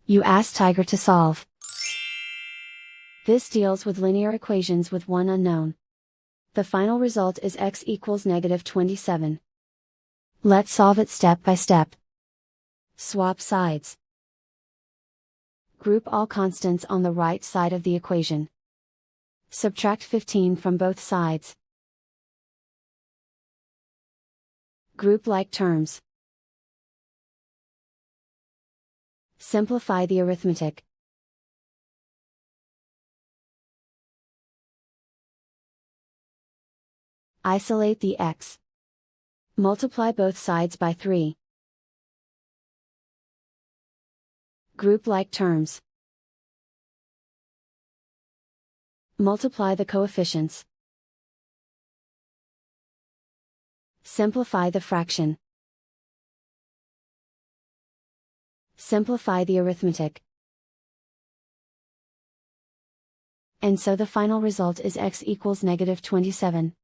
You ask Tiger to solve. This deals with linear equations with one unknown. The final result is x equals -27. Let's solve it step by step. Swap sides. Group all constants on the right side of the equation. Subtract 15 from both sides. Group like terms. Simplify the arithmetic. Isolate the x. Multiply both sides by 3. Group like terms. Multiply the coefficients. Simplify the fraction. Simplify the arithmetic. And so the final result is x equals -27.